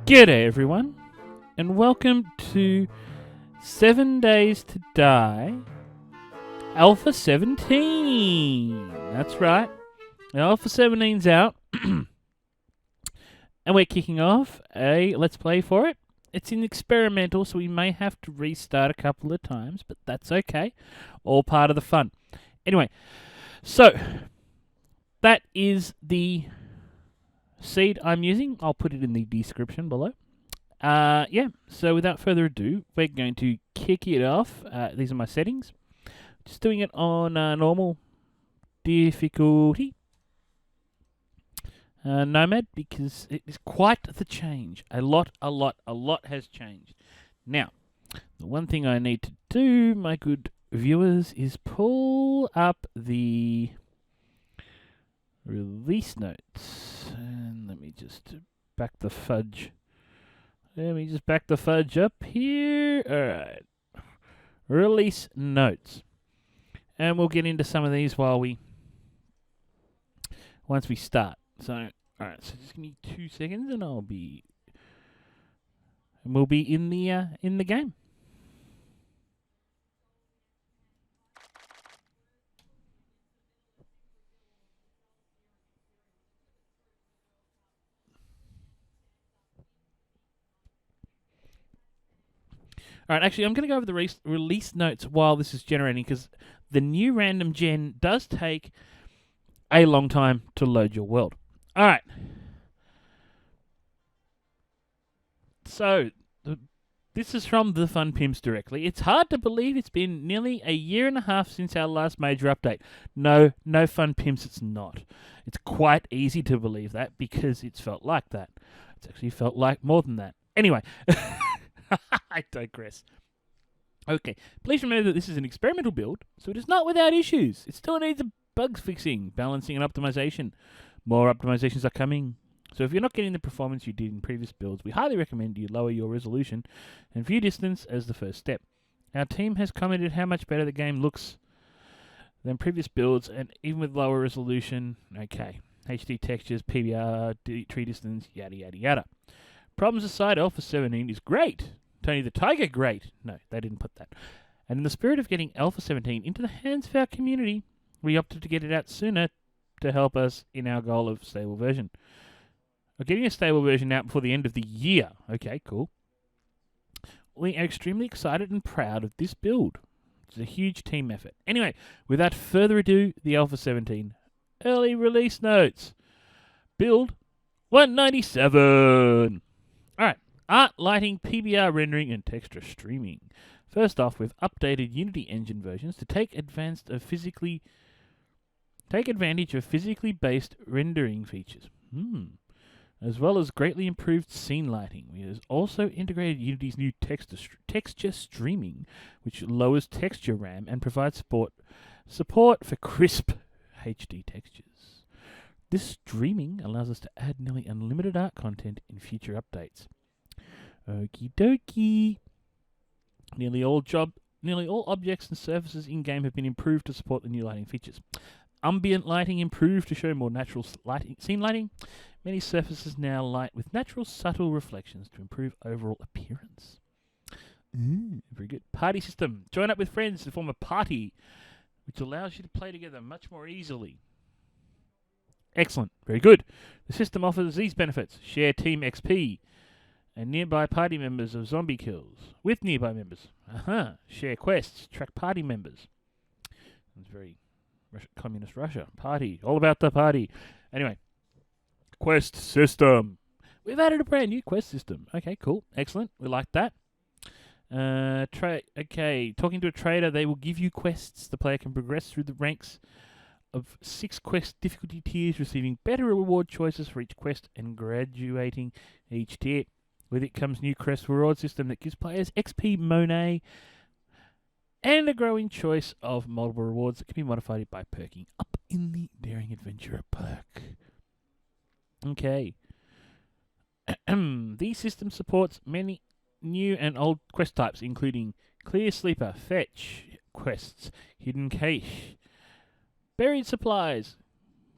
G'day everyone, and welcome to 7 Days to Die Alpha 17. That's right, Alpha 17's out, and we're kicking off a Let's Play for it. It's an experimental, so we may have to restart a couple of times, but that's okay. All part of the fun. Anyway, so that is the seed I'm using. I'll put it in the description below. So without further ado, we're going to kick it off. These are my settings. Just doing it on normal difficulty. Nomad, because it is quite the change. A lot has changed. Now, the one thing I need to do, my good viewers, is pull up the release notes. And let me just back the fudge. Let me just back the fudge up here. Alright. Release notes. And we'll get into some of these once we start. So, alright, so just give me 2 seconds and we'll be in the game. Alright, actually, I'm going to go over the release notes while this is generating, because the new random gen does take a long time to load your world. Alright. So, this is from the Fun Pimps directly. It's hard to believe it's been nearly a year and a half since our last major update. No Fun Pimps, it's not. It's quite easy to believe that, because it's felt like that. It's actually felt like more than that. Anyway. I digress. Okay, please remember that this is an experimental build, so it is not without issues. It still needs bug fixing, balancing, and optimization. More optimizations are coming. So if you're not getting the performance you did in previous builds, we highly recommend you lower your resolution and view distance as the first step. Our team has commented how much better the game looks than previous builds, and even with lower resolution, okay. HD textures, PBR, tree distance, yada yada yada. Problems aside, Alpha 17 is great. Tony the Tiger, great. No, they didn't put that. And in the spirit of getting Alpha 17 into the hands of our community, we opted to get it out sooner to help us in our goal of stable version. We're getting a stable version out before the end of the year. Okay, cool. We are extremely excited and proud of this build. It's a huge team effort. Anyway, without further ado, the Alpha 17 early release notes. Build 197. Alright, art, lighting, PBR rendering, and texture streaming. First off, we've updated Unity engine versions to take advantage of physically based rendering features, as well as greatly improved scene lighting. We have also integrated Unity's new texture streaming, which lowers texture RAM and provides support for crisp HD textures. This streaming allows us to add nearly unlimited art content in future updates. Okie dokie. Nearly all objects and surfaces in-game have been improved to support the new lighting features. Ambient lighting improved to show more natural scene lighting. Many surfaces now light with natural subtle reflections to improve overall appearance. Very good. Party system. Join up with friends to form a party, which allows you to play together much more easily. Excellent. Very good. The system offers these benefits. Share team XP and nearby party members of zombie kills with nearby members. Share quests. Track party members. It's very communist Russia. Party. All about the party. Anyway. Quest system. We've added a brand new quest system. Okay, cool. Excellent. We like that. Talking to a trader, they will give you quests. The player can progress through the ranks of 6 quest difficulty tiers, receiving better reward choices for each quest and graduating each tier. With it comes new quest reward system that gives players XP Monet and a growing choice of multiple rewards that can be modified by perking up in the Daring Adventurer perk. Okay. The system supports many new and old quest types, including Clear Sleeper, Fetch quests, Hidden Cache, Buried Supplies,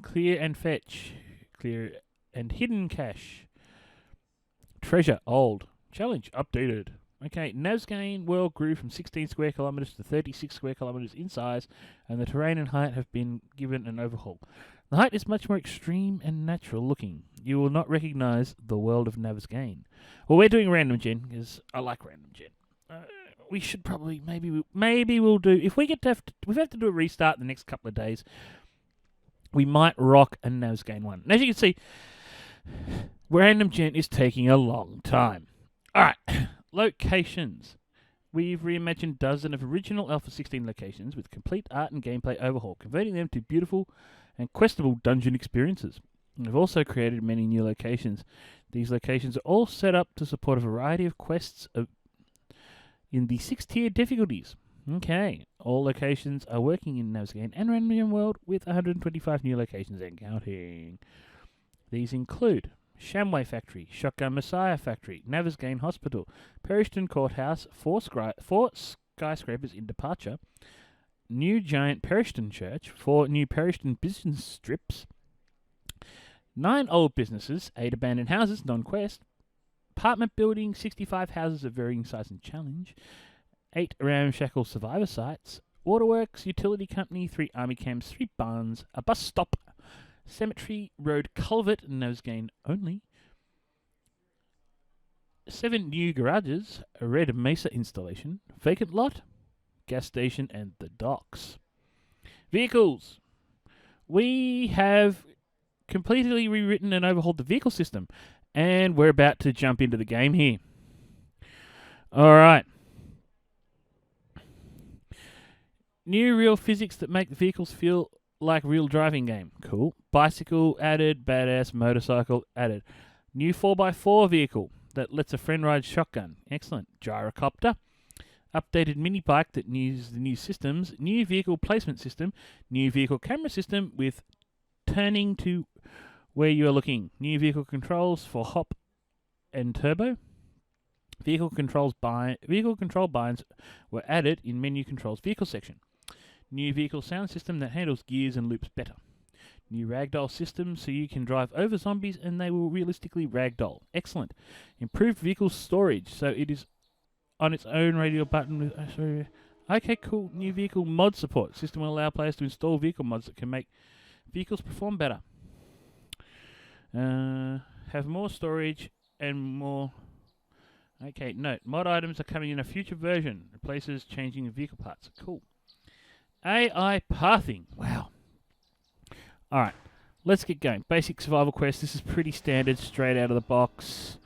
Clear and Fetch, Clear and Hidden Cache, Treasure, old. Challenge, updated. Okay, Nazgane world grew from 16 square kilometres to 36 square kilometres in size, and the terrain and height have been given an overhaul. The height is much more extreme and natural looking. You will not recognise the world of Nazgane. Well, we're doing random gen, because I like random gen. We should probably, maybe we'll do, if we we have to do a restart in the next couple of days, we might rock a Nazgane one. And as you can see, random gen is taking a long time. Alright, locations. We've reimagined dozens of original Alpha 16 locations with complete art and gameplay overhaul, converting them to beautiful and questable dungeon experiences. We've also created many new locations. These locations are all set up to support a variety of quests in the 6-tier difficulties. Okay, all locations are working in Nazgane and Random Gen World with 125 new locations and counting. These include Shamway Factory, Shotgun Messiah Factory, Nazgane Hospital, Periston Courthouse, 4 skyscrapers in Departure, new giant Periston Church, 4 new Periston business strips, 9 old businesses, 8 abandoned houses, non-quest, apartment building, 65 houses of varying size and challenge, 8 ramshackle survivor sites, waterworks, utility company, 3 army camps, 3 barns, a bus stop, cemetery, road culvert, Nazgane only, 7 new garages, a red mesa installation, vacant lot, gas station, and the docks. Vehicles. We have completely rewritten and overhauled the vehicle system, and we're about to jump into the game here. Alright. New real physics that make the vehicles feel like real driving game. Cool. Bicycle added, badass motorcycle added. New 4x4 vehicle that lets a friend ride shotgun. Excellent. Gyrocopter. Updated mini bike that uses the new systems. New vehicle placement system. New vehicle camera system with turning to where you are looking. New vehicle controls for hop and turbo. Vehicle control binds were added in menu controls vehicle section. New vehicle sound system that handles gears and loops better. New ragdoll system so you can drive over zombies and they will realistically ragdoll. Excellent. Improved vehicle storage so it is on its own radial button with... okay, cool. New vehicle mod support. System will allow players to install vehicle mods that can make vehicles perform better. Have more storage and more... Okay, note. Mod items are coming in a future version. Replaces changing vehicle parts. Cool. AI pathing. Wow. Alright, let's get going. Basic survival quest. This is pretty standard, straight out of the box.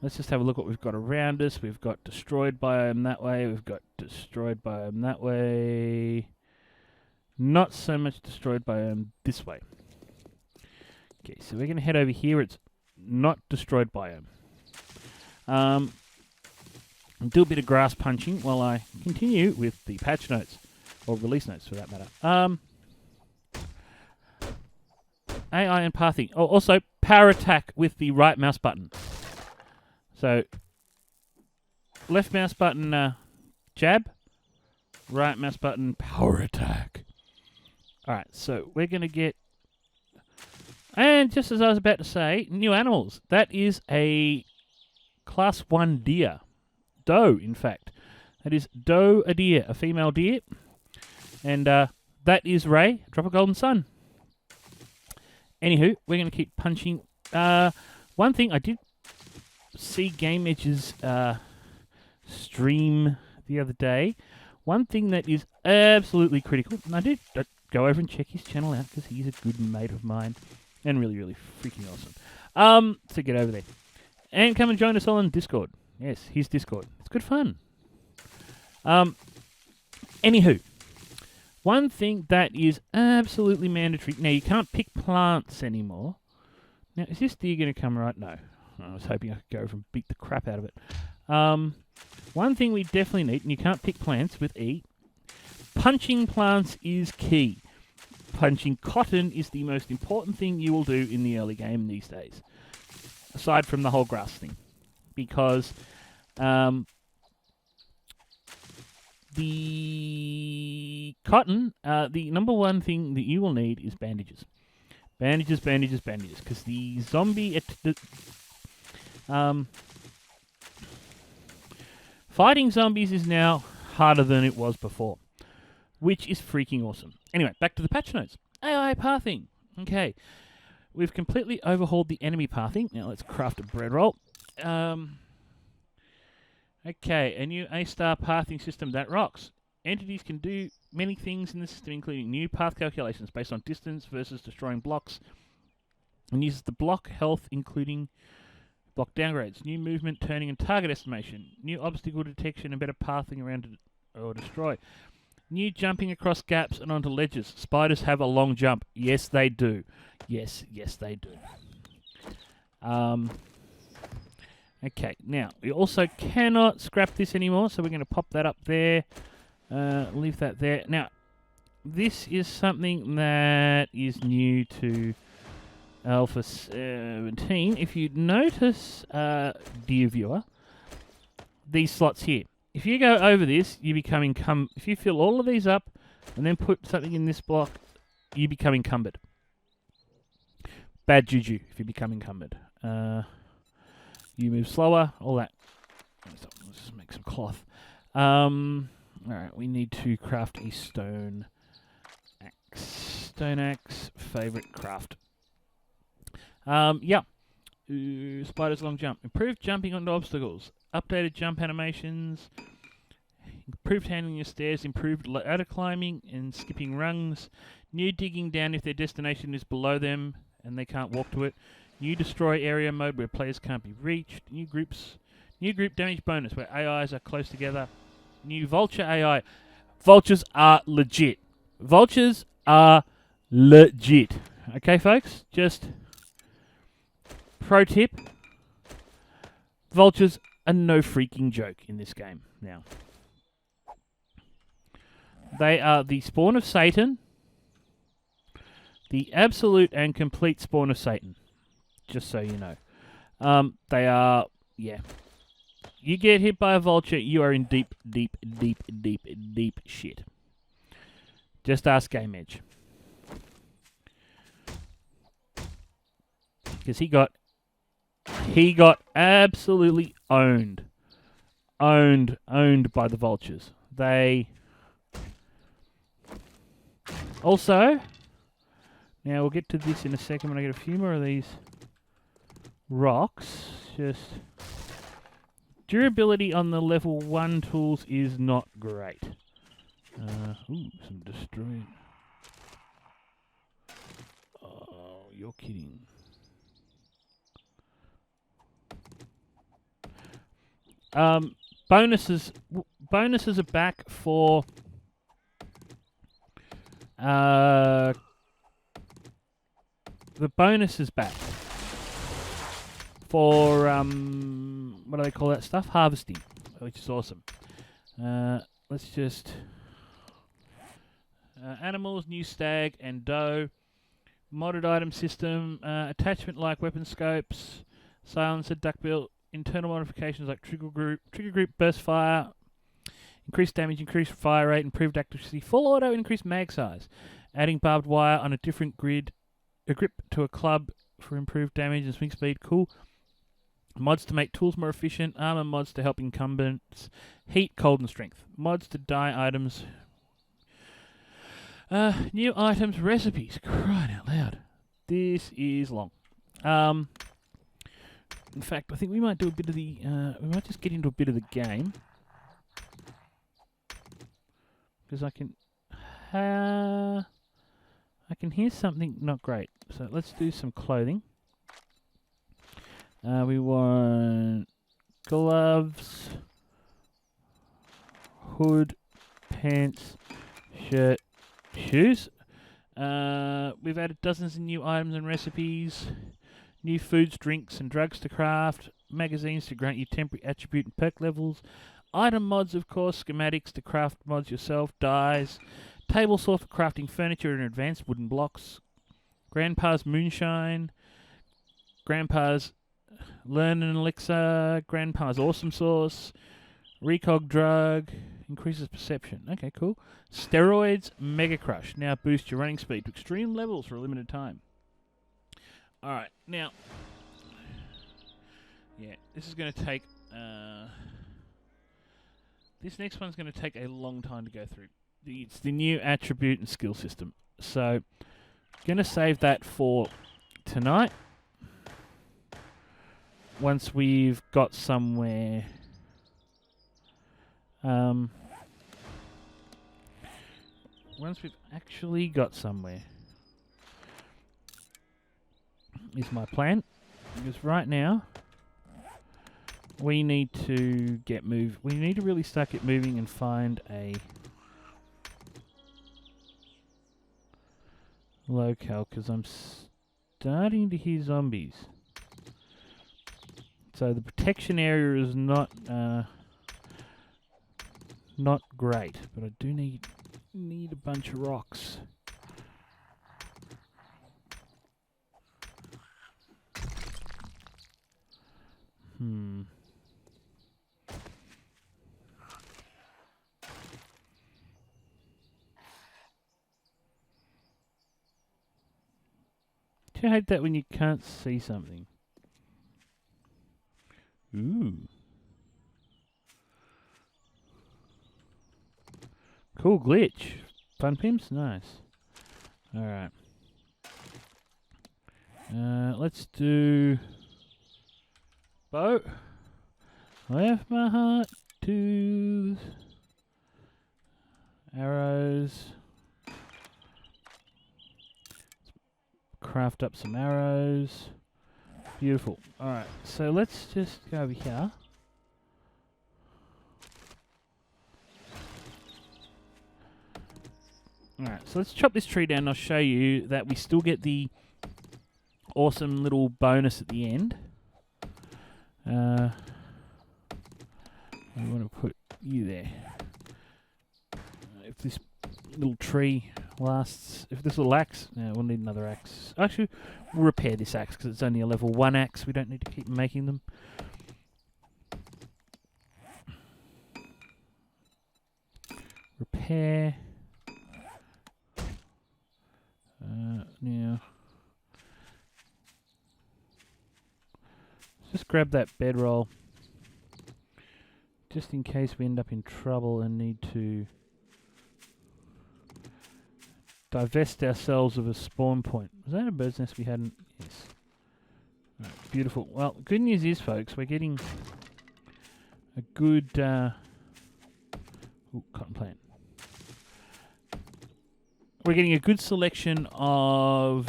Let's just have a look what we've got around us. We've got destroyed biome that way. We've got destroyed biome that way. Not so much destroyed biome this way. Okay, so we're going to head over here. It's not destroyed biome. Do a bit of grass punching while I continue with the patch notes. Or release notes, for that matter. AI and pathing. Oh, also, power attack with the right mouse button. So, left mouse button, jab. Right mouse button, power attack. Alright, so we're going to get... And just as I was about to say, new animals. That is a class 1 deer. Doe, in fact. That is doe a deer, a female deer. And that is Ray, drop a golden sun. Anywho, we're going to keep punching. One thing, I did see Game Edge's stream the other day. One thing that is absolutely critical, and I did go over and check his channel out because he's a good mate of mine. And really, really freaking awesome. So get over there. And come and join us all on Discord. Yes, his Discord. It's good fun. Anywho. One thing that is absolutely mandatory... Now, you can't pick plants anymore. Now, is this deer going to come right? No. I was hoping I could go over and beat the crap out of it. One thing we definitely need, and you can't pick plants with E, punching plants is key. Punching cotton is the most important thing you will do in the early game these days. Aside from the whole grass thing. Because... the cotton, the number one thing that you will need is bandages. Bandages, because the zombie... Fighting zombies is now harder than it was before, which is freaking awesome. Anyway, back to the patch notes. AI pathing. Okay. We've completely overhauled the enemy pathing. Now let's craft a bread roll. Okay, a new A-star pathing system that rocks. Entities can do many things in the system, including new path calculations based on distance versus destroying blocks, and uses the block health, including block downgrades, new movement, turning, and target estimation, new obstacle detection, and better pathing around or destroy. New jumping across gaps and onto ledges. Spiders have a long jump. Yes, they do. Yes, they do. Okay, now, we also cannot scrap this anymore, so we're going to pop that up there. Leave that there. Now, this is something that is new to Alpha 17. If you notice, dear viewer, these slots here. If you go over this, you become if you fill all of these up and then put something in this block, you become encumbered. Bad juju if you become encumbered. You move slower, all that. Let's just make some cloth. Alright, we need to craft a stone axe. Stone axe, favorite craft. Yeah. Spider's long jump. Improved jumping onto obstacles. Updated jump animations. Improved handling of stairs. Improved ladder climbing and skipping rungs. New digging down if their destination is below them and they can't walk to it. New destroy area mode where players can't be reached. New group damage bonus where AIs are close together. New vulture AI. Vultures are legit. Vultures are legit. Okay, folks? Just pro tip. Vultures are no freaking joke in this game now. They are the spawn of Satan. The absolute and complete spawn of Satan. Just so you know. They are, yeah. You get hit by a vulture, you are in deep shit. Just ask Game Edge. Because he got absolutely owned. Owned by the vultures. They also, now we'll get to this in a second when I get a few more of these rocks. Just durability on the level 1 tools is not great. Ooh, some destroyed. Oh, you're kidding. Bonuses are back for the bonus is back for what do they call that stuff? Harvesting, which is awesome. Let's just animals, new stag and doe, modded item system, attachment like weapon scopes, silencer, duckbill, internal modifications like trigger group, burst fire, increased damage, increased fire rate, improved accuracy, full auto, increased mag size, adding barbed wire on a different grip to a club for improved damage and swing speed. Cool. Mods to make tools more efficient, armor mods to help incumbents, heat, cold, and strength. Mods to dye items. New items, recipes. Crying out loud. This is long. In fact, I think we might do a bit of the. We might just get into a bit of the game because I can hear something not great. So let's do some clothing. We want gloves, hood, pants, shirt, shoes. We've added dozens of new items and recipes, new foods, drinks, and drugs to craft, magazines to grant you temporary attribute and perk levels, item mods, of course, schematics to craft mods yourself, dyes, table saw for crafting furniture and advanced wooden blocks, Grandpa's moonshine, Grandpa's learn and elixir, Grandpa's awesome sauce, recog drug, increases perception. Okay, cool. Steroids, Mega Crush. Now boost your running speed to extreme levels for a limited time. Alright, now, yeah, this is going to take This next one's going to take a long time to go through. It's the new attribute and skill system. So, going to save that for tonight. Once we've got somewhere. Once we've actually got somewhere, is my plan. Because right now, we need to get moved. We need to really start get moving and find a locale, because I'm starting to hear zombies. So the protection area is not great, but I do need a bunch of rocks. Do you hate that when you can't see something? Ooh. Cool glitch. Fun pimps? Nice. Alright. Let's do bow. Left my heart to arrows. Craft up some arrows. Beautiful. Alright, so let's just go over here. Alright, so let's chop this tree down and I'll show you that we still get the awesome little bonus at the end. I want to put you there. If this little tree lasts, if this little axe, we'll need another axe. Actually, we'll repair this axe because it's only a level 1 axe. We don't need to keep making them. Repair. Now, just grab that bedroll, just in case we end up in trouble and need to divest ourselves of a spawn point. Was that a bird's nest we hadn't? Yes. Right, beautiful. Well, good news is, folks, we're getting a good cotton plant. We're getting a good selection of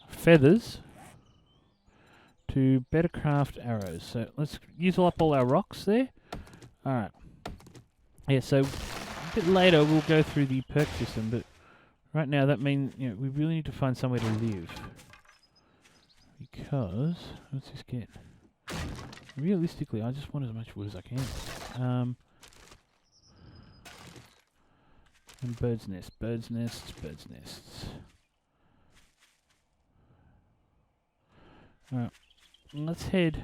feathers to better craft arrows. So let's use up all our rocks there. Alright. Yeah, so a bit later we'll go through the perk system, but right now that means we really need to find somewhere to live. Because let's just get realistically, I just want as much wood as I can. And birds' nests, birds' nests, birds' nests. Alright, let's head.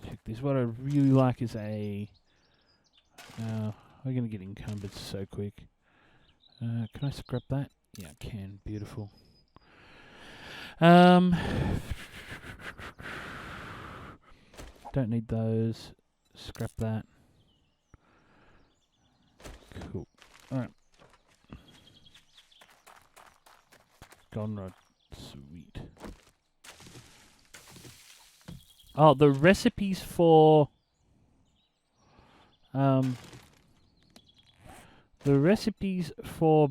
Check this. What I really like is a. We're going to get encumbered so quick. Can I scrap that? Yeah, I can. Beautiful. Don't need those. Scrap that. Cool. Alright. Goldenrod. Sweet. Oh, the recipes for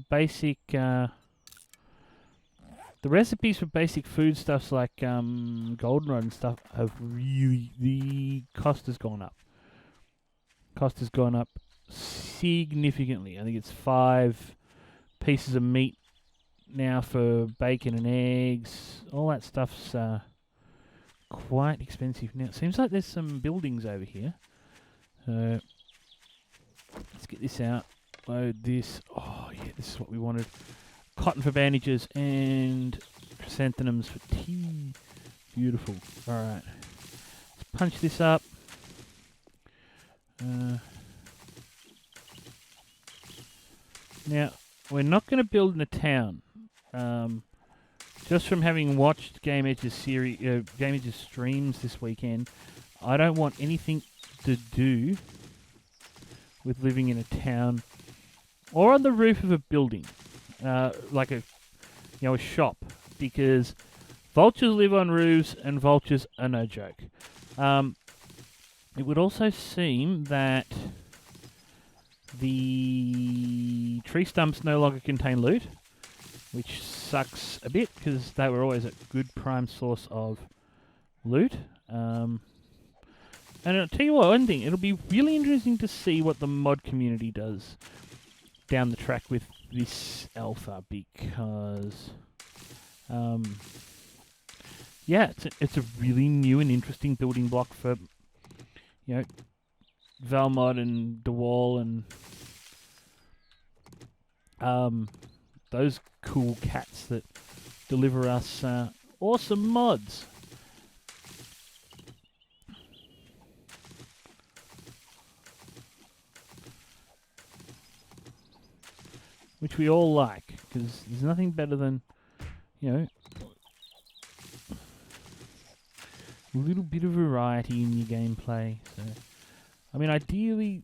basic food stuffs like goldenrod and stuff have really, the cost has gone up. Cost has gone up significantly. I think it's 5 pieces of meat now for bacon and eggs. All that stuff's quite expensive now. It seems like there's some buildings over here. So let's get this out. Load this. Oh yeah, this is what we wanted. Cotton for bandages and chrysanthemums for tea. Beautiful. Alright. Let's punch this up. Now, we're not going to build in a town. Just from having watched Game Edge's Game Edge's streams this weekend, I don't want anything to do with living in a town or on the roof of a building, like a shop, because vultures live on roofs and vultures are no joke. It would also seem that the tree stumps no longer contain loot, which sucks a bit because they were always a good prime source of loot. And I'll tell you what, one thing, it'll be really interesting to see what the mod community does down the track with this alpha, because yeah, it's a really new and interesting building block for, you know, Valmod and DeWall and those cool cats that deliver us awesome mods. Which we all like, because there's nothing better than, you know, a little bit of variety in your gameplay. So, I mean, ideally,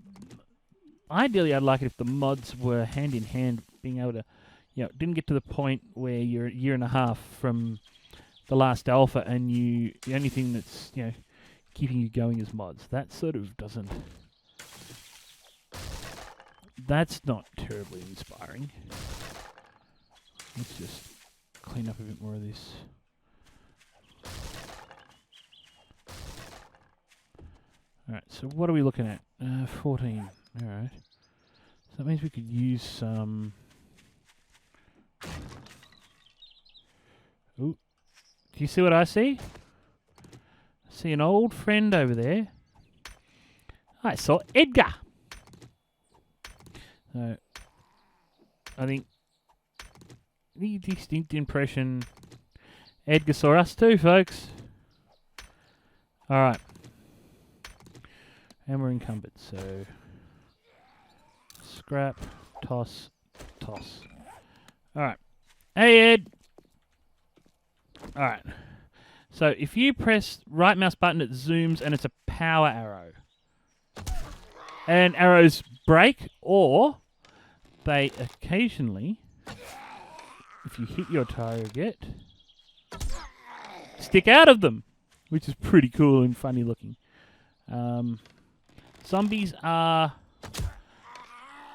I'd like it if the mods were hand in hand, being able to, you know, didn't get to the point where you're a year and a half from the last alpha and the only thing that's, you know, keeping you going is mods. That sort of doesn't. That's not terribly inspiring. Let's just clean up a bit more of this. Alright, so what are we looking at? 14. Alright. So that means we could use some... Ooh. Do you see what I see? I see an old friend over there. I saw Edgar! So, I think the distinct impression Edgar saw us too, folks. Alright. And we're encumbered, so scrap, toss, toss. Alright. Hey, Ed! Alright. So, if you press right mouse button, it zooms and it's a power arrow. And arrows break, or they occasionally, if you hit your target, stick out of them, which is pretty cool and funny looking. Zombies are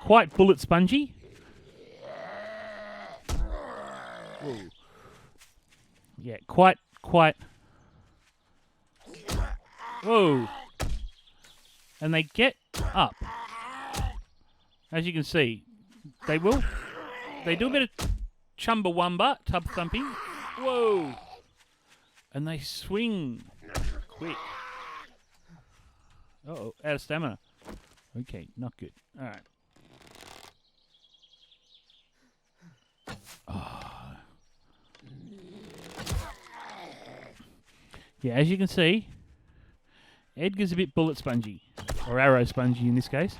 quite bullet spongy. Whoa. Yeah, quite. Whoa. And they get up. As you can see, they do a bit of chumbawamba, tub thumping. Whoa. And they swing quick. Uh-oh, out of stamina. Okay, not good. Alright. Oh. Yeah, as you can see, Edgar's a bit bullet spongy. Or arrow spongy in this case.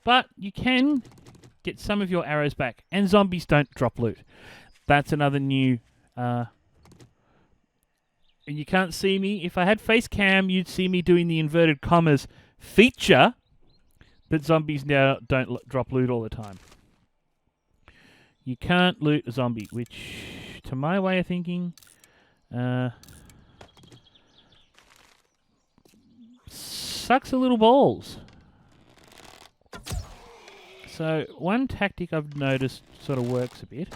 But you can get some of your arrows back. And zombies don't drop loot. That's another new... and you can't see me. If I had face cam, you'd see me doing the inverted commas feature. But zombies now don't drop loot all the time. You can't loot a zombie, which, to my way of thinking... sucks a little balls. So one tactic I've noticed sort of works a bit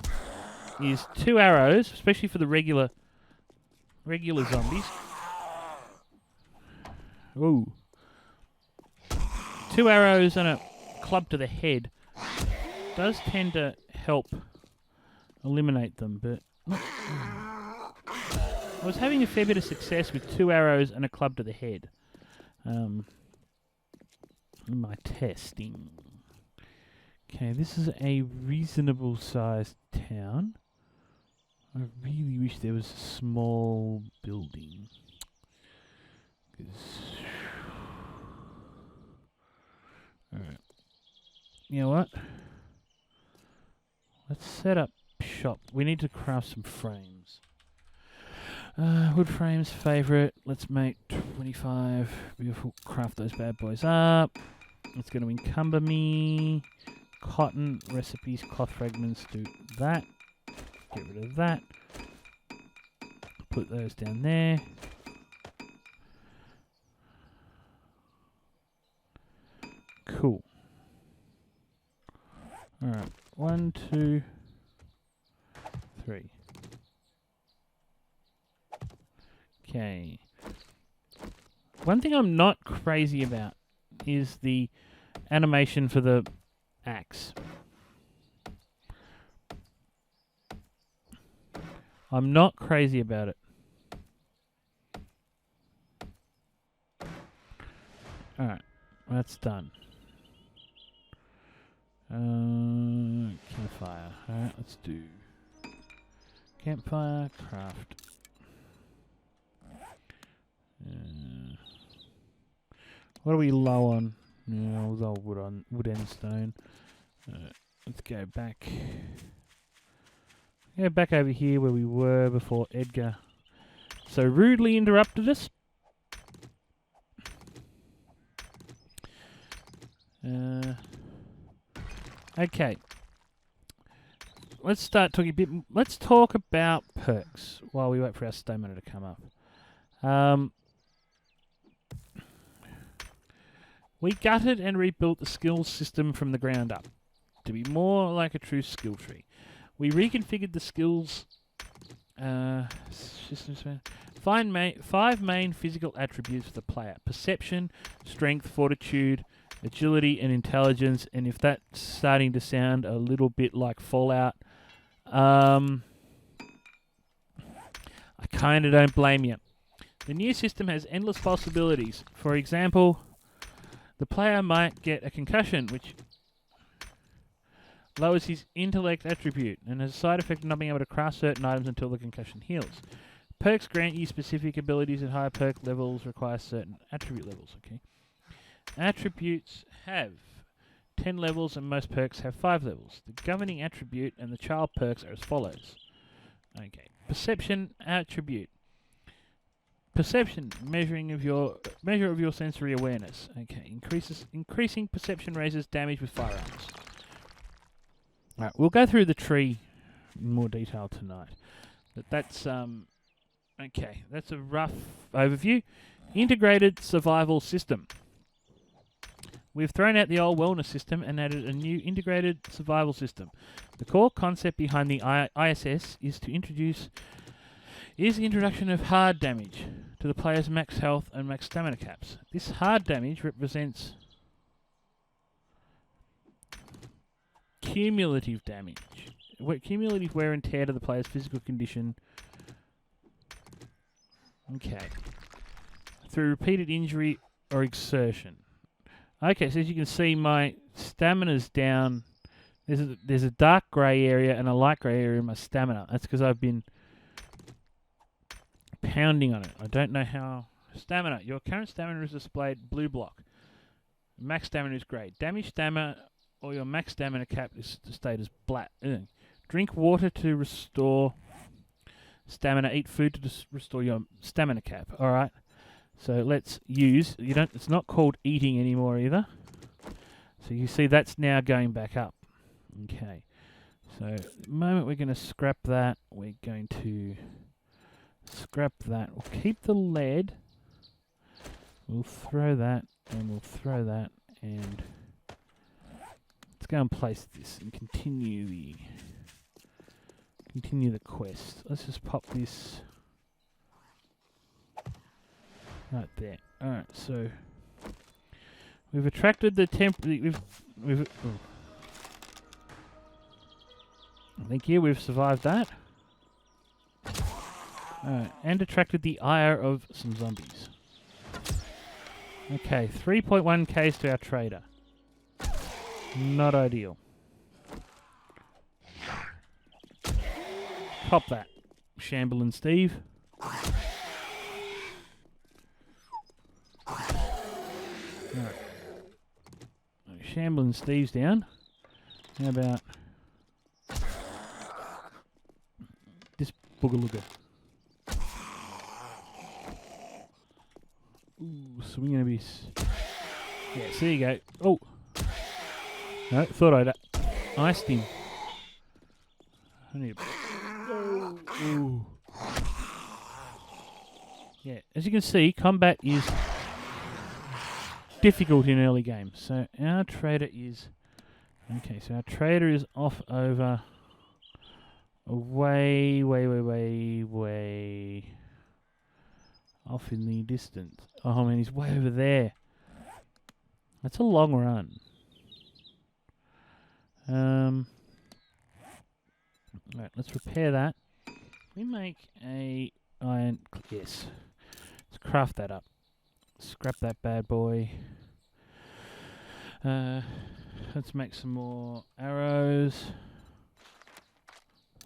is 2 arrows, especially for the regular zombies. Ooh. 2 arrows and a club to the head does tend to help eliminate them, but I was having a fair bit of success with 2 arrows and a club to the head. In my testing. Okay, this is a reasonable sized town. I really wish there was a small building. Alright. You know what? Let's set up shop. We need to craft some frames. Wood frames, favourite. Let's make 25. Beautiful. Craft those bad boys up. It's going to encumber me. Cotton, recipes, cloth fragments. Do that. Get rid of that. Put those down there. Cool. Alright. 1, 2, 3. Okay. One thing I'm not crazy about is the animation for the axe. I'm not crazy about it. Alright, that's done. Campfire. Alright, let's do campfire, craft. What are we low on? No, it was all wood and stone. Let's go back. Go back over here where we were before Edgar so rudely interrupted us. Okay. Let's start talking a bit. Let's talk about perks while we wait for our stamina to come up. We gutted and rebuilt the skills system from the ground up to be more like a true skill tree. We reconfigured the skills systems. Five main physical attributes for the player: perception, strength, fortitude, agility, and intelligence. And if that's starting to sound a little bit like Fallout, I kind of don't blame you. The new system has endless possibilities. For example, the player might get a concussion, which lowers his intellect attribute and has a side effect of not being able to craft certain items until the concussion heals. Perks grant you specific abilities at higher perk levels, require certain attribute levels. Okay. Attributes have 10 levels and most perks have 5 levels. The governing attribute and the child perks are as follows. Okay. Perception attribute. Perception, measure of your sensory awareness. Okay, increasing perception raises damage with firearms. Alright, we'll go through the tree in more detail tonight. But that's okay, that's a rough overview. Integrated survival system. We've thrown out the old wellness system and added a new integrated survival system. The core concept behind the ISS is the introduction of hard damage to the player's max health and max stamina caps. This hard damage represents cumulative damage. Cumulative wear and tear to the player's physical condition. Okay. Through repeated injury or exertion. Okay, so as you can see, my stamina's down. There's a dark grey area and a light grey area in my stamina. That's because I've been pounding on it. I don't know how. Stamina. Your current stamina is displayed blue block. Max stamina is grey. Damage stamina or your max stamina cap is displayed as black. Drink water to restore stamina. Eat food to restore your stamina cap. Alright. So let's use. It's not called eating anymore either. So you see that's now going back up. Okay. So the moment we're going to scrap that, we're going to scrap that. We'll keep the lead. We'll throw that, and we'll throw that, and let's go and place this and continue the quest. Let's just pop this right there. All right, so we've attracted the Thank you. We've survived that. And attracted the ire of some zombies. Okay, 3.1 Ks to our trader. Not ideal. Pop that, Shambling Steve. Alright. Shambling Steve's down. How about this boogalooga? So we're going to be... Yeah, so there you go. Oh! No, thought I'd iced him. I need a... Ooh. Yeah, as you can see, combat is difficult in early games. So our trader is... Okay, so our trader is off over... way off in the distance. Oh man, he's way over there. That's a long run. Right, let's repair that. We make a iron. Yes, let's craft that up. Scrap that bad boy. Let's make some more arrows.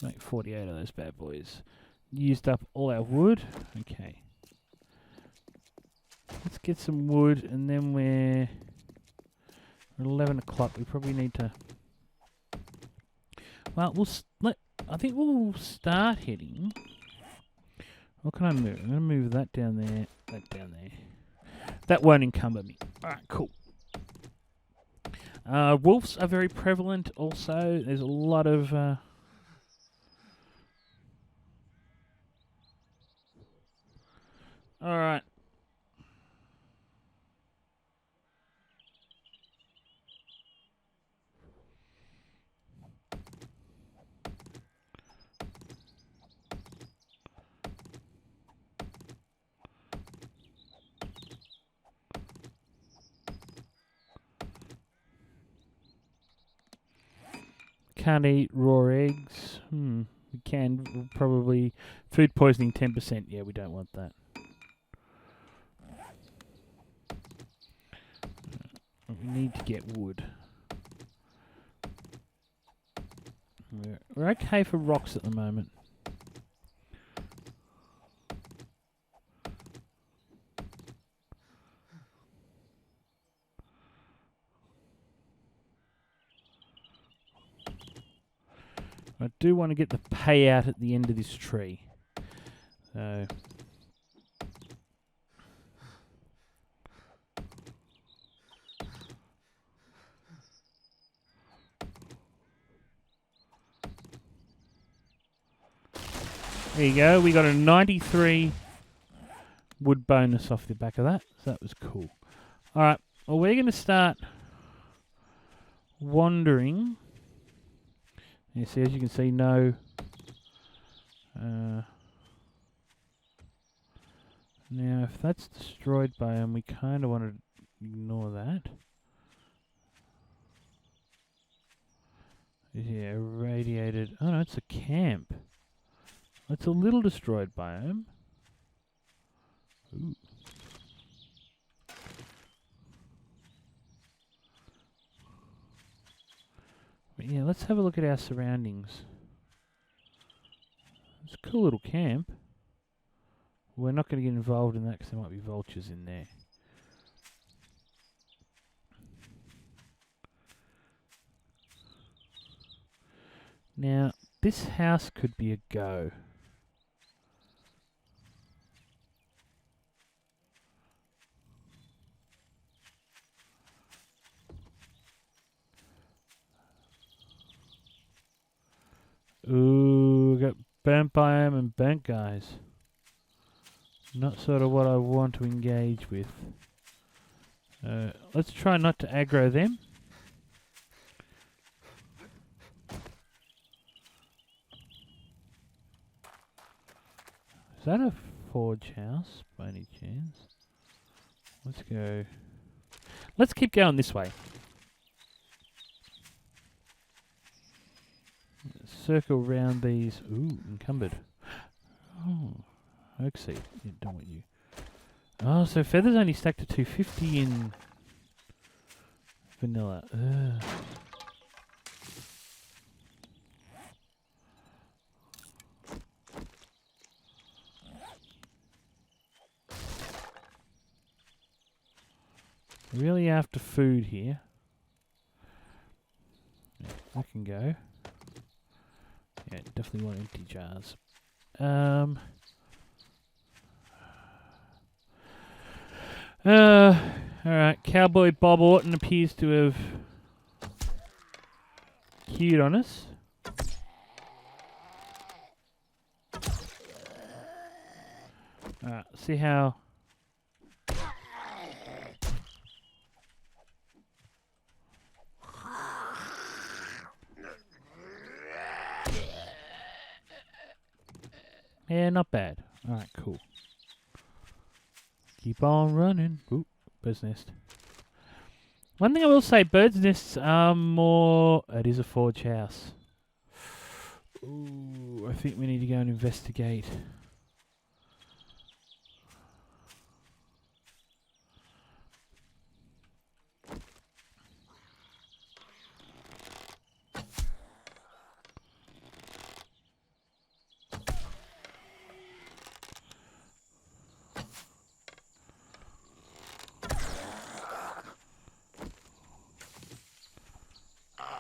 Make 48 of those bad boys. Used up all our wood. Okay. Let's get some wood, and then we're 11 o'clock. We probably need to... Well, I think we'll start heading. What can I move? I'm going to move that down there, that down there. That won't encumber me. Alright, cool. Wolves are very prevalent also. There's a lot of... Alright. Can't eat raw eggs. We can probably... Food poisoning 10%. Yeah, we don't want that. We need to get wood. We're okay for rocks at the moment. I do want to get the payout at the end of this tree. So... There you go, we got a 93 wood bonus off the back of that, so that was cool. Alright, well we're going to start wandering. You see, as you can see, no... now, if that's destroyed by him, we kind of want to ignore that. Yeah, irradiated... Oh no, it's a camp. It's a little destroyed biome. Ooh. But yeah, let's have a look at our surroundings. It's a cool little camp. We're not going to get involved in that because there might be vultures in there. Now, this house could be a go. Ooh, we got burnt biome and burnt guys. Not sort of what I want to engage with. Let's try not to aggro them. Is that a forge house by any chance? Let's go. Let's keep going this way. Circle round these. Ooh, encumbered. Oh, oak seed. Yeah, don't want you. Oh, so feathers only stack to 250 in vanilla. Ugh. Really after food here. Yeah, I can go. Yeah, definitely want empty jars. Alright, Cowboy Bob Orton appears to have queued on us. Alright, see how... Yeah, not bad. Alright, cool. Keep on running. Ooh, bird's nest. One thing I will say, birds' nests are more... It is a forge house. Ooh, I think we need to go and investigate.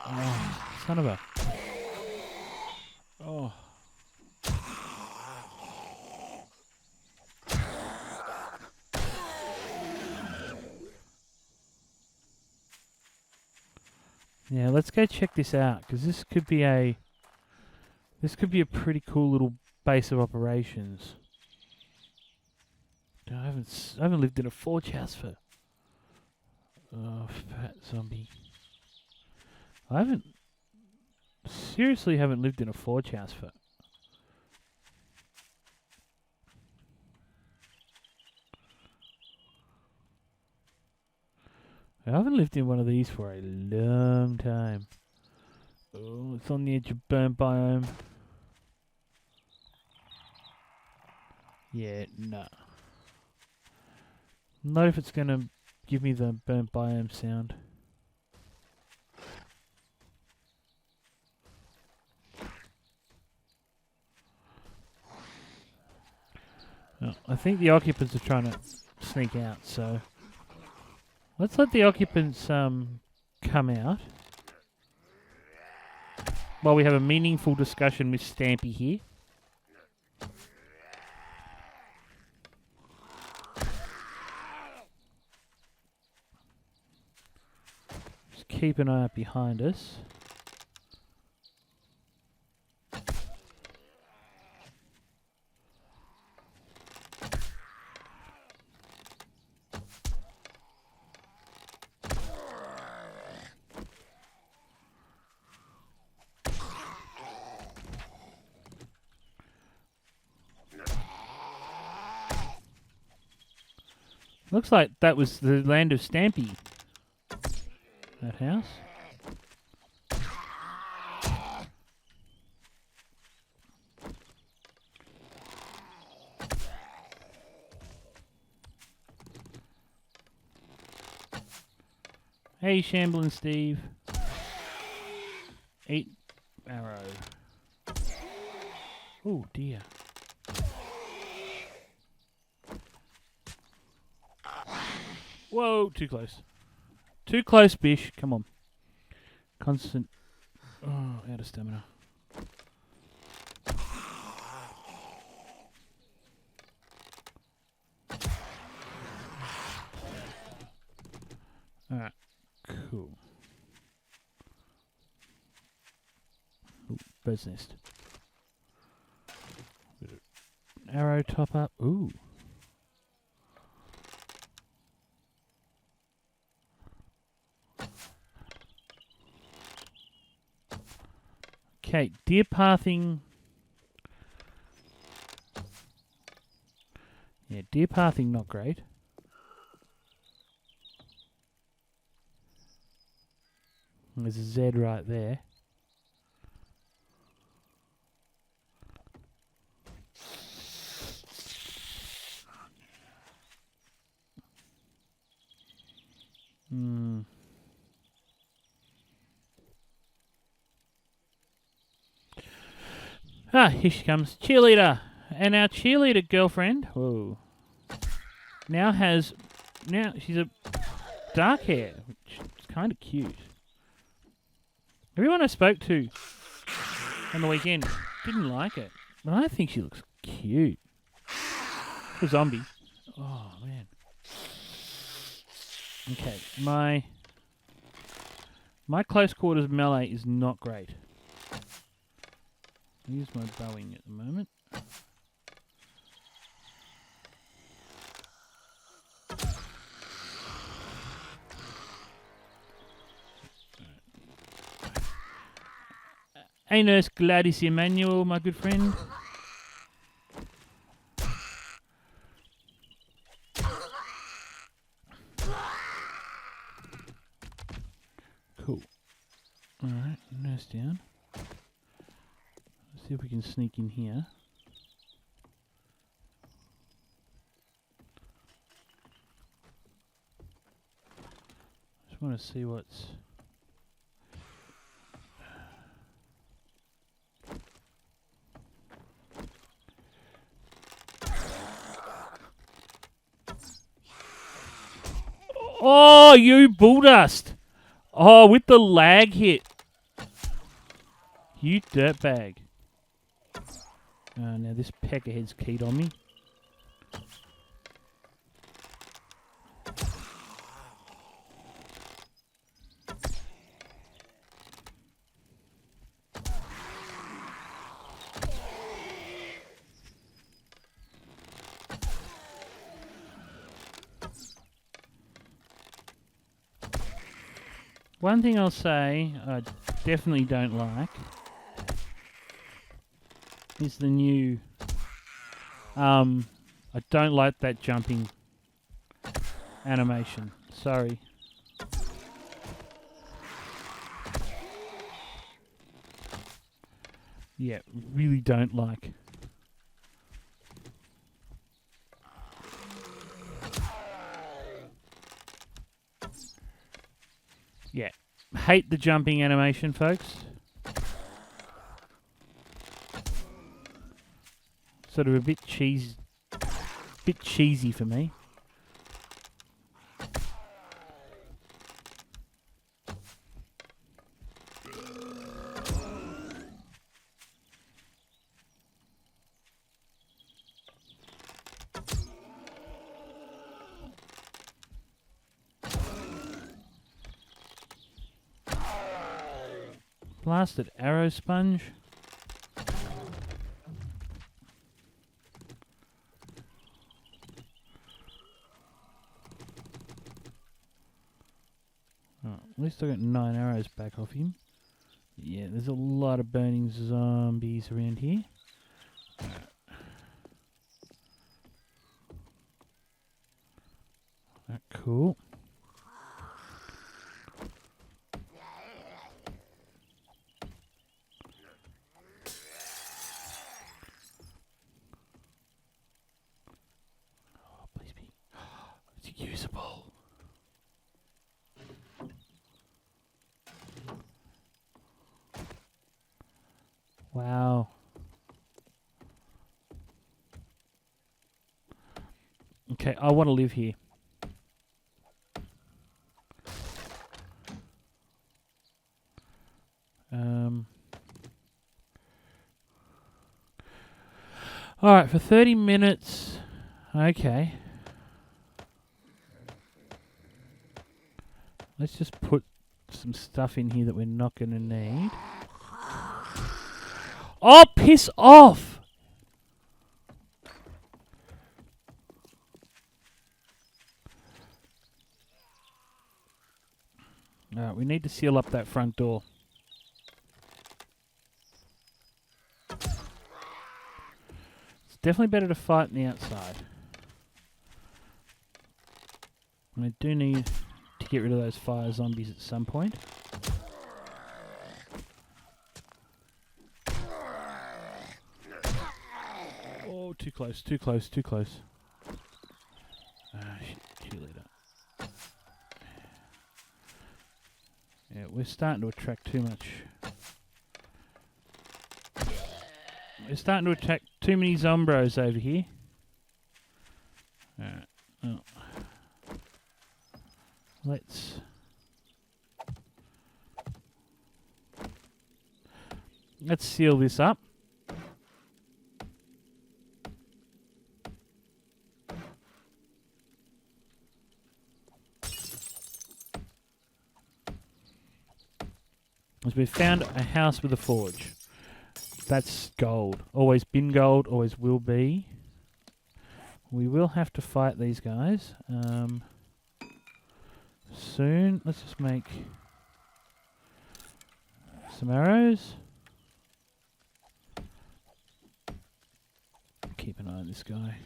Oh, son of a... Oh. Yeah, let's go check this out, because this could be a pretty cool little base of operations. I haven't lived in a forge house for... Oh, fat zombie. I seriously haven't lived in a forge house for... I haven't lived in one of these for a long time. Oh, it's on the edge of burnt biome. Yeah, no. Not if it's gonna give me the burnt biome sound. Oh, I think the occupants are trying to sneak out, so let's let the occupants come out while we have a meaningful discussion with Stampy here. Just keep an eye out behind us. Looks like that was the land of Stampy. That house. Hey, Shambling Steve. Eat arrow. Oh dear. Whoa, too close. Too close, Bish. Come on. Constant. Oh, out of stamina. Alright, cool. Ooh, bird's nest. Arrow top up. Ooh. Okay, deer pathing. Yeah, deer pathing not great. There's a Z right there. Hmm. Ah, here she comes. Cheerleader. And our cheerleader girlfriend, whoa, now she's a dark hair, which is kind of cute. Everyone I spoke to on the weekend didn't like it, but I think she looks cute. A zombie. Oh, man. Okay, my close quarters melee is not great. I use my bowing at the moment. Hey, Nurse Gladys Emmanuel, my good friend. Cool. Alright, nurse down. Let's see if we can sneak in here. Just want to see what's... Oh, you bulldust! Oh, with the lag hit. You dirtbag. Now this peckerhead's keyed on me. One thing I'll say I definitely don't like is the new... I don't like that jumping animation. Sorry. Yeah, really don't like. Yeah, hate the jumping animation, folks. Sort of a bit cheesy for me. Blasted arrow sponge. Oh, at least I got 9 arrows back off him. Yeah, there's a lot of burning zombies around here. Cool. Usable. Wow. Okay, I want to live here. Alright, for 30 minutes. Okay. Let's just put some stuff in here that we're not going to need. Oh, piss off! Alright, we need to seal up that front door. It's definitely better to fight on the outside. And I do need to get rid of those fire zombies at some point. Oh, too close, too close, too close. Shit, cheerleader. Yeah, we're starting to attract too much. We're starting to attract too many zombros over here. Alright. Oh. Let's seal this up. is we've found a house with a forge. That's gold. Always been gold, always will be. We will have to fight these guys soon. Let's just make some arrows. Keep an eye on this guy.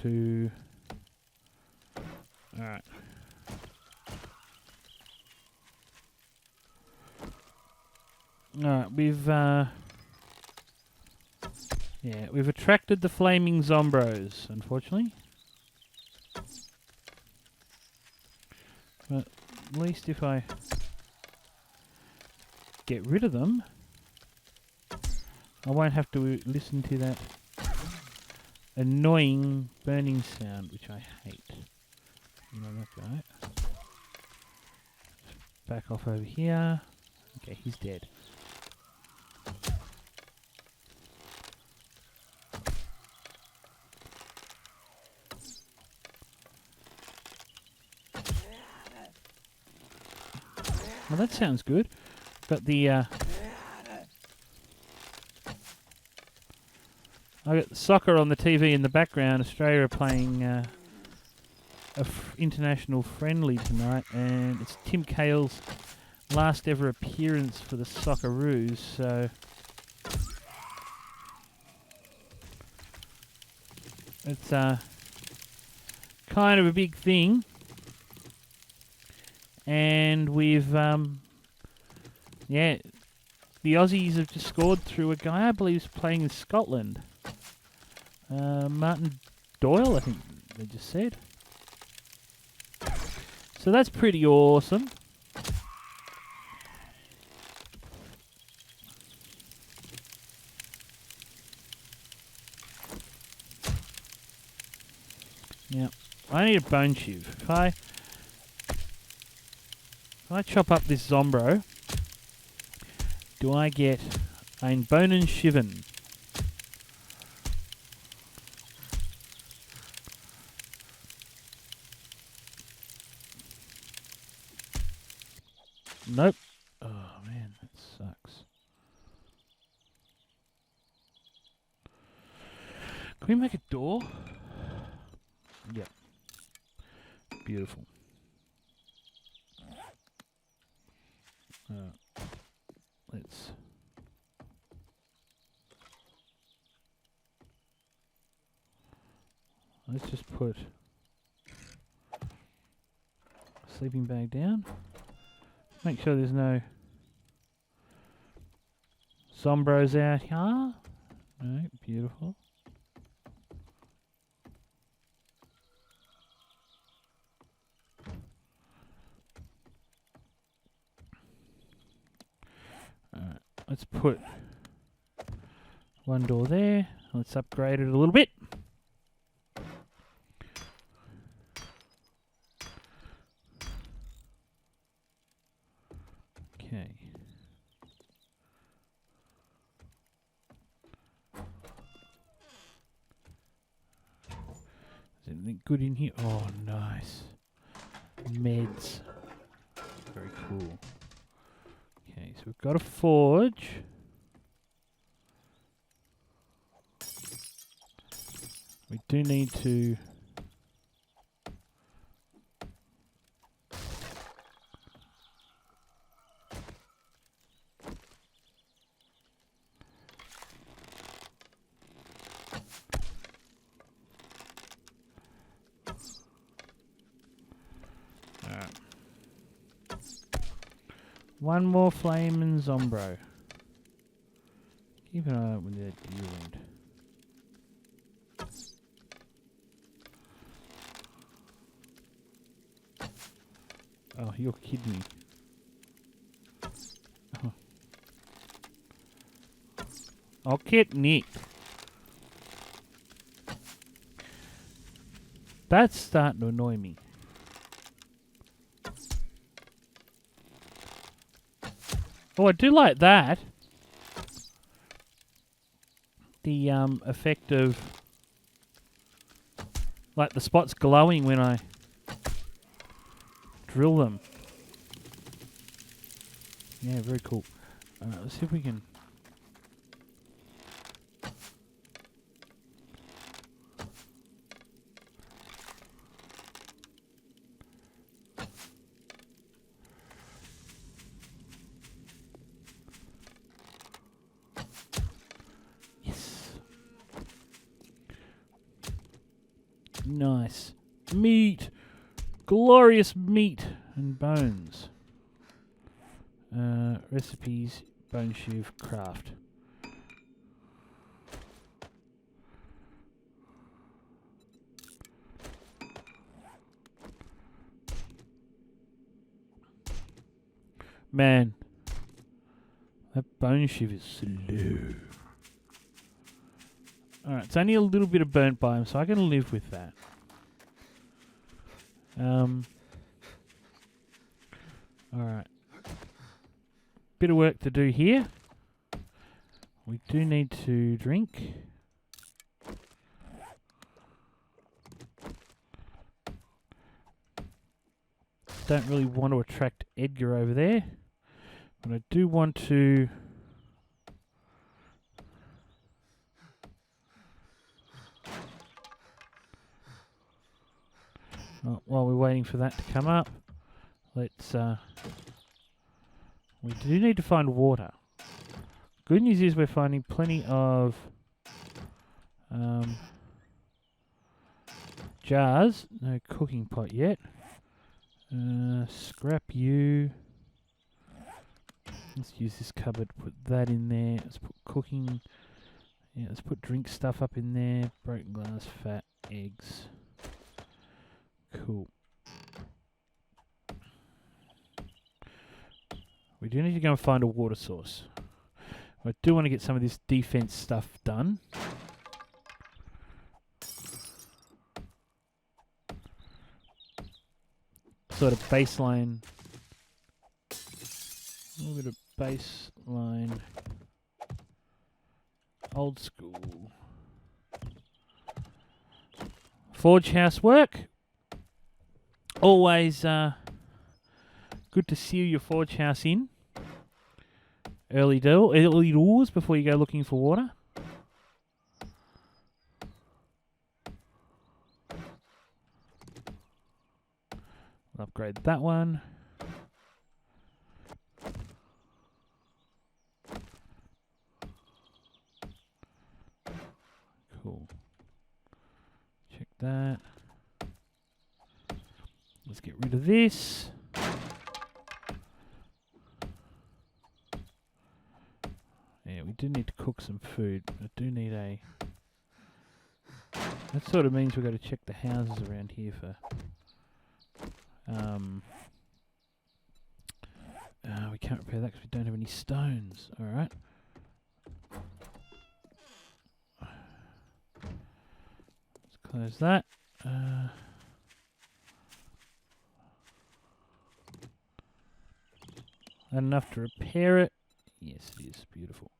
Two. Alright. Alright, we've attracted the flaming zombros, unfortunately. But at least if I get rid of them, I won't have to listen to that annoying burning sound, which I hate. You know that guy. Back off over here. Okay, he's dead. Well, that sounds good. Got the I got soccer on the TV in the background. Australia are playing a international friendly tonight, and it's Tim Cahill's last ever appearance for the Socceroos. So it's kind of a big thing. And we've, the Aussies have just scored through a guy I believe is playing in Scotland. Martin Doyle, I think they just said. So that's pretty awesome. Now, I need a bone shiv. If I chop up this zombro, do I get ein bonen shiven? Nope. Oh man, that sucks. Can we make a door? Yep. Beautiful. Let's just put sleeping bag down. Make sure there's no zombros out here. No, beautiful. Alright, let's put one door there. Let's upgrade it a little bit. Okay. Is anything good in here? Oh, nice. Meds. Very cool. Okay, so we've got a forge. We do need to... One more flame and zombro. Keep an eye out with that deer wound. Oh, you're kidding me. Oh. I'll get Nick. That's starting to annoy me. Oh, I do like that. the effect of like the spots glowing when I drill them. Yeah, very cool. Let's see if we can. Yes. Nice. Meat. Glorious meat and bones. Recipes, bone sheave, craft. Man, that bone sheave is slow. Alright, it's only a little bit of burnt by him, so I can live with that. Alright. Bit of work to do here. We do need to drink. Don't really want to attract Edgar over there. But I do want to... while we're waiting for that to come up, let's... we do need to find water. Good news is we're finding plenty of jars. No cooking pot yet. Scrap you. Let's use this cupboard. Put that in there. Let's put cooking. Yeah, let's put drink stuff up in there. Broken glass, fat, eggs. Cool. We do need to go and find a water source. I do want to get some of this defense stuff done. Sort of baseline. A little bit of baseline. Old school. Forge house work. Always good to seal your forge house in. Early doors before you go looking for water. We'll upgrade that one. Cool. Check that. Let's get rid of this. Yeah, we do need to cook some food. I do need a... That sort of means we've got to check the houses around here for... we can't repair that because we don't have any stones. Alright. Let's close that. Enough to repair it. Yes, it is. Beautiful.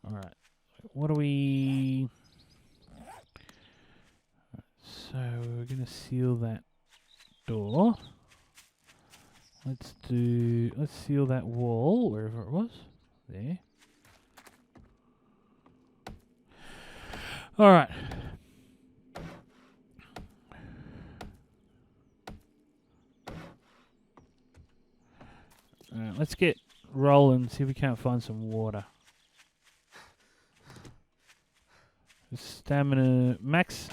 Alright. What do we... So, we're going to seal that door. Let's seal that wall, wherever it was. There. Alright. Alright, let's get rolling, see if we can't find some water. Stamina... Max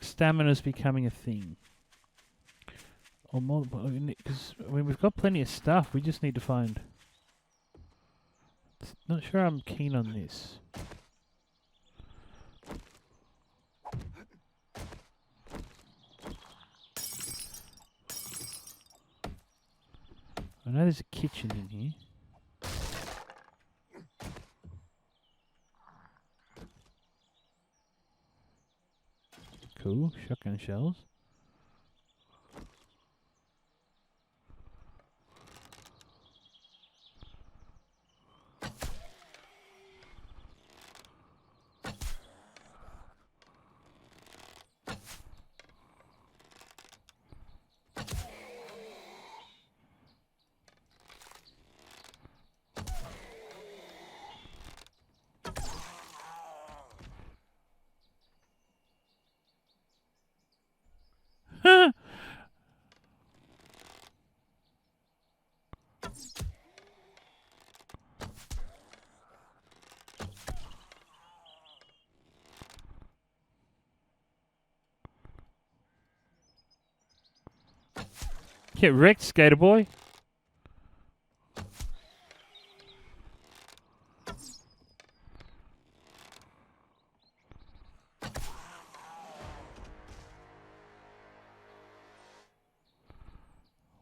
stamina's becoming a thing. Or more, because I mean, we've got plenty of stuff. We just need to find. Not sure I'm keen on this. I know there's a kitchen in here. Cool, shotgun shells. Get wrecked, skater boy.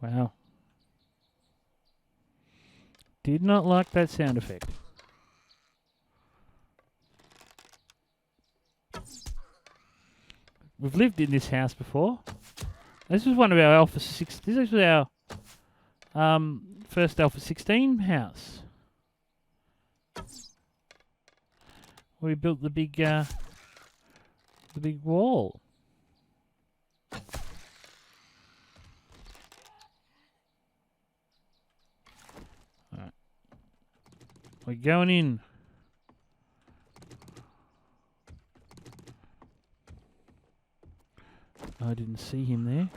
Wow. Did not like that sound effect. We've lived in this house before. This was one of our Alpha 6. This was our first Alpha 16 house. We built the big wall. Alright. We're going in. I didn't see him there.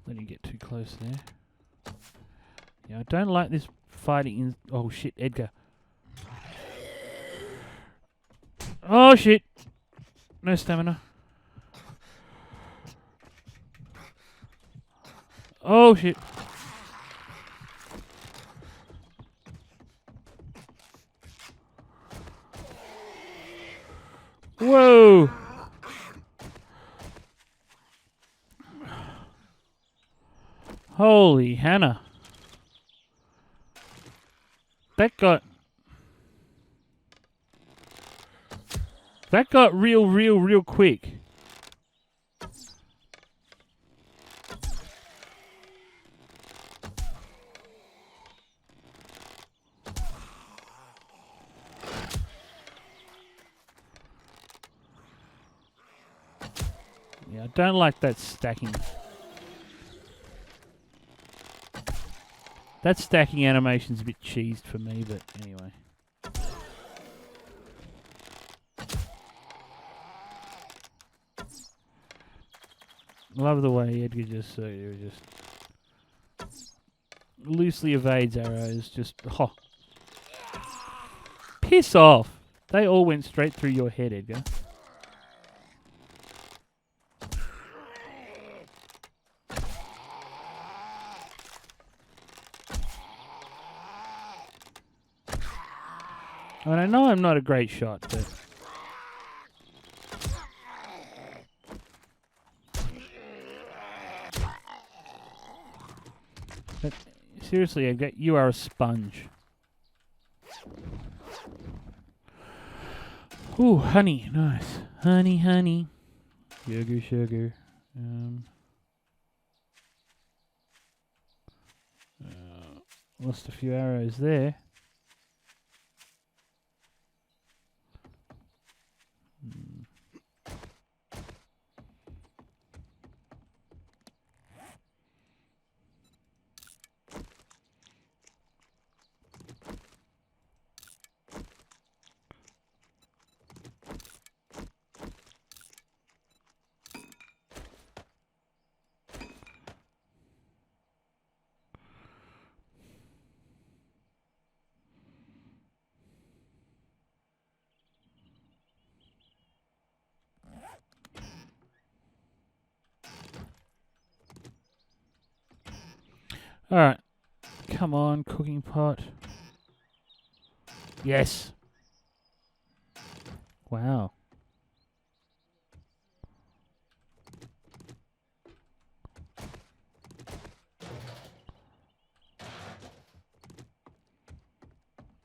Let him get too close there. Yeah, I don't like this fighting in... Oh shit, Edgar. Oh shit. No stamina. Oh shit. Whoa. Holy Hannah. That got real quick. Yeah, I don't like that stacking. That stacking animation's a bit cheesed for me, but anyway. Love the way Edgar just loosely evades arrows. Just piss off! They all went straight through your head, Edgar. I mean, I know I'm not a great shot, but... seriously, Edgar, you are a sponge. Ooh, honey, nice. Honey, honey. Sugar, sugar. Lost a few arrows there. Alright. Come on, cooking pot. Yes. Wow.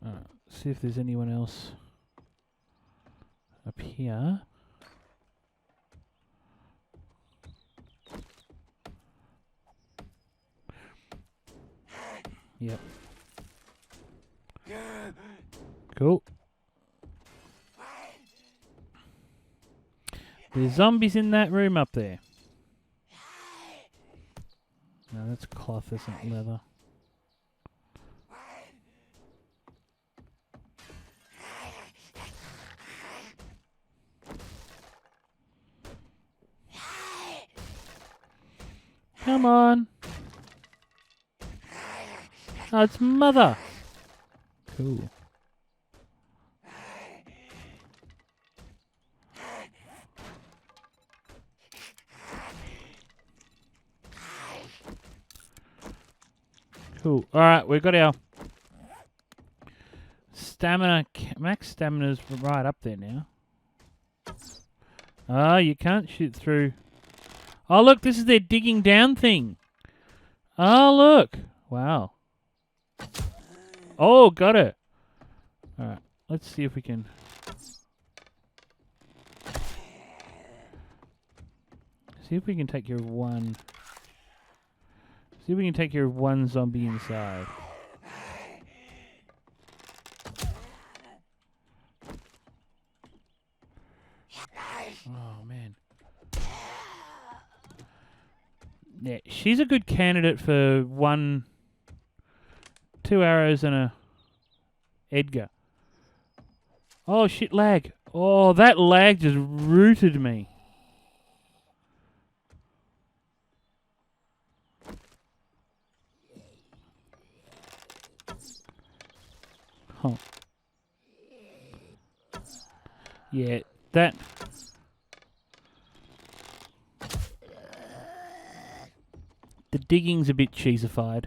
Alright, see if there's anyone else up here. Yep. Cool. There's zombies in that room up there. No, that's cloth, that's not leather. Come on. Oh, it's Mother. Cool. Cool. Alright, we've got our stamina. Max stamina's right up there now. Oh, you can't shoot through. Oh, look, this is their digging down thing. Oh, look. Wow. Oh, got it. Alright, let's see if we can. See if we can take care of one. See if we can take care of one zombie inside. Oh, man. Yeah, she's a good candidate for 2 arrows and a Edgar. Oh, shit, lag. Oh, that lag just rooted me. Oh. Yeah, that... The digging's a bit cheesified.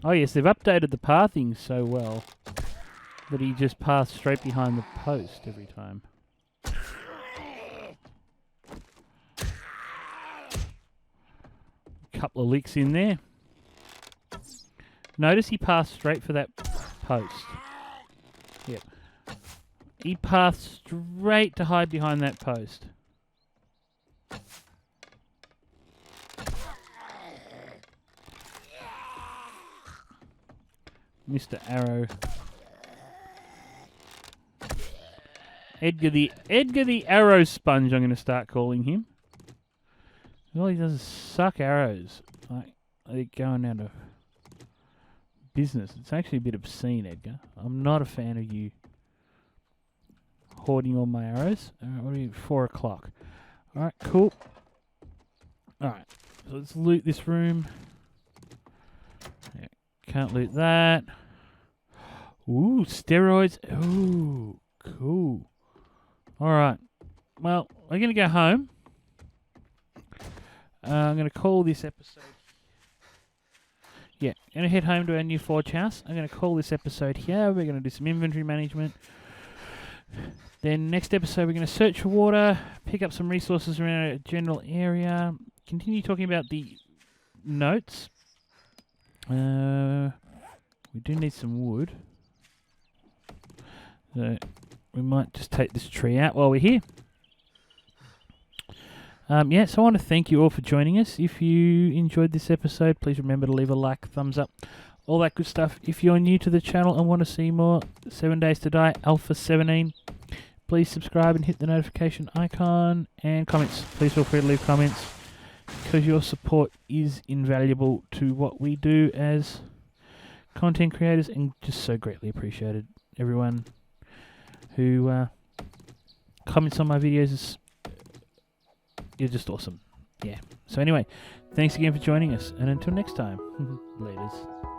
Oh yes, they've updated the pathing so well that he just passed straight behind the post every time. Couple of licks in there. Notice he passed straight for that post. Yep. He passed straight to hide behind that post. Mr. Arrow. Edgar the Arrow Sponge, I'm going to start calling him. All he does is suck arrows. Like, they're going out of business. It's actually a bit obscene, Edgar. I'm not a fan of you hoarding all my arrows. Alright, what are you? 4 o'clock. Alright, cool. Alright, so let's loot this room. Yeah, can't loot that. Ooh, steroids. Ooh, cool. Alright. Well, we're going to go home. I'm going to call this episode... Yeah, I'm going to head home to our new forge house. I'm going to call this episode here. We're going to do some inventory management. Then next episode, we're going to search for water, pick up some resources around a general area, continue talking about the notes. We do need some wood. So we might just take this tree out while we're here. Yeah, so I want to thank you all for joining us. If you enjoyed this episode, please remember to leave a like, thumbs up, all that good stuff. If you're new to the channel and want to see more 7 Days to Die Alpha 17, please subscribe and hit the notification icon, and comments. Please feel free to leave comments, because your support is invaluable to what we do as content creators, and just so greatly appreciated. Everyone who comments on my videos is... You're just awesome. Yeah. So anyway, thanks again for joining us. And until next time, laters.